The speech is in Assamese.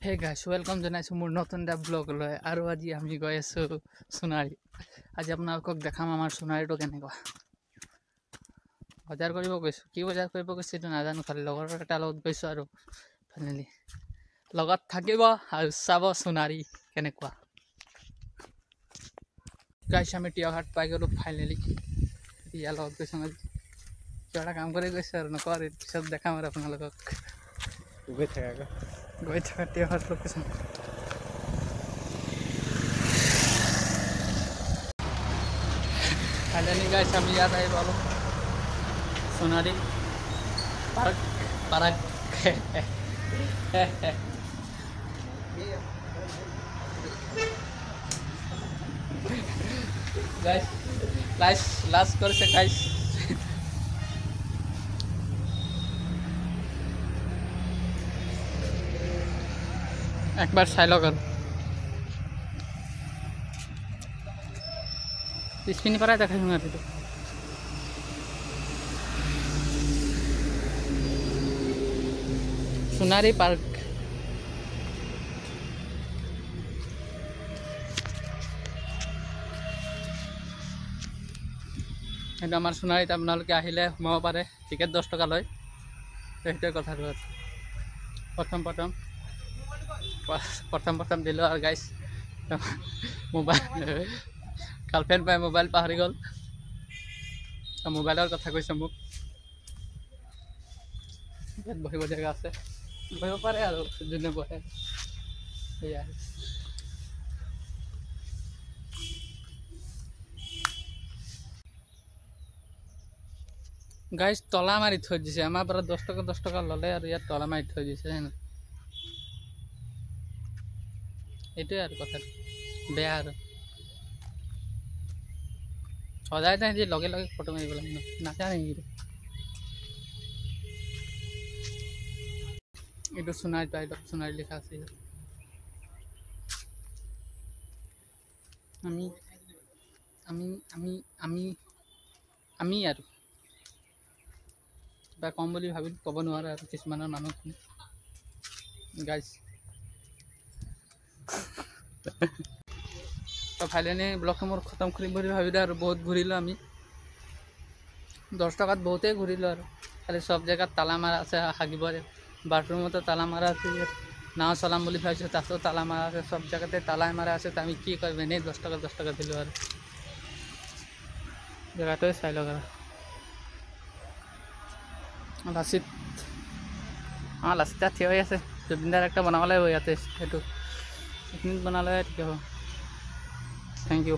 হে গাইছ ৱেলকাম জনাইছোঁ মোৰ নতুন এটা ব্লগলৈ আৰু আজি আমি গৈ আছোঁ সোণাৰী। আজি আপোনালোকক দেখাম আমাৰ সোণাৰীটো কেনেকুৱা। বজাৰ কৰিব গৈছোঁ, কি বজাৰ কৰিব গৈছোঁ এইটো নাজানো, খালি লগৰ এটাৰ লগত গৈছোঁ আৰু ফাইনেলি লগত থাকিব আৰু চাব সোণাৰী কেনেকুৱা। গাইছ আমি টিয়াঘাট পাই গ'লোঁ ফাইনেলি, ইয়াৰ লগত গৈছোঁ আজি কিবা এটা কাম কৰি গৈছোঁ আৰু নকওঁ আৰু পিছত দেখাম আৰু আপোনালোকক গৈ থাকা টিয়াঘাট লোকেশ্যন। ফাইনেলি গাইছ আমি ইয়াত আহি পালোঁ সোণাৰী পাৰ্ক গাইছ লাজ কৰিছে গাইছ। একবাৰ চাই লওক আৰু পিছপিনি পৰাই দেখাইছোঁ আৰু সোণাৰী পাৰ্ক। সেইটো আমাৰ সোণাৰীত আপোনালোকে আহিলে সোমাব পাৰে, টিকেট 10 টকা লয়। সেইটোৱে কথাটো আৰু প্ৰথম দিলোঁ আৰু গাইছ মোবাইল গাৰ্লফ্ৰেণ্ড পাই মোবাইল পাহৰি গ'ল, মোবাইলৰ কথা কৈছে মোক। ইয়াত বহিব জেগা আছে, বহিব পাৰে আৰু যোনে বহে সেয়াই। গাইছ তলা মাৰি থৈ দিছে, আমাৰ পৰা 10 টকা ল'লে আৰু ইয়াত তলা মাৰি থৈ দিছে হেনে। এইটোৱে আৰু কথাটো বেয়া আৰু সদায় নাই লগে লগে ফটো মাৰিব লাগে নাজানে নেকি। এইটো সোণাৰী টাইলত সোণাৰী লিখা আছে। আমি আমি আমি আমি আমি আৰু কিবা কম বুলি ভাবি ক'ব নোৱাৰে আৰু কিছুমানৰ মানুহ গাইছ। তো ফাইনেলি ব্লগটো মোৰ খতম কৰিম বুলি ভাবিলোঁ আৰু বহুত ঘূৰিলোঁ আমি, 10 টকাত বহুতেই ঘূৰিলোঁ আৰু খালি চব জেগাত তালা মাৰা আছে, হাগিবৰে বাথৰুমতো তালা মাৰা আছে, নাও চলাম বুলি ভাবিছোঁ তাতো তালা মাৰা আছে, চব জেগাতে তালাই মাৰা আছে। তো আমি কি কৰিম, এনেই 10 টকা দিলোঁ আৰু জেগাটোৱে চাই লওক আৰু লাচিত লাচিত থিয় হৈ আছে। জুবিনদাৰ একটা বনাব লাগিব ইয়াতে, সেইটো এইখিনিত বনালে ঠিক হ'ব। Thank U.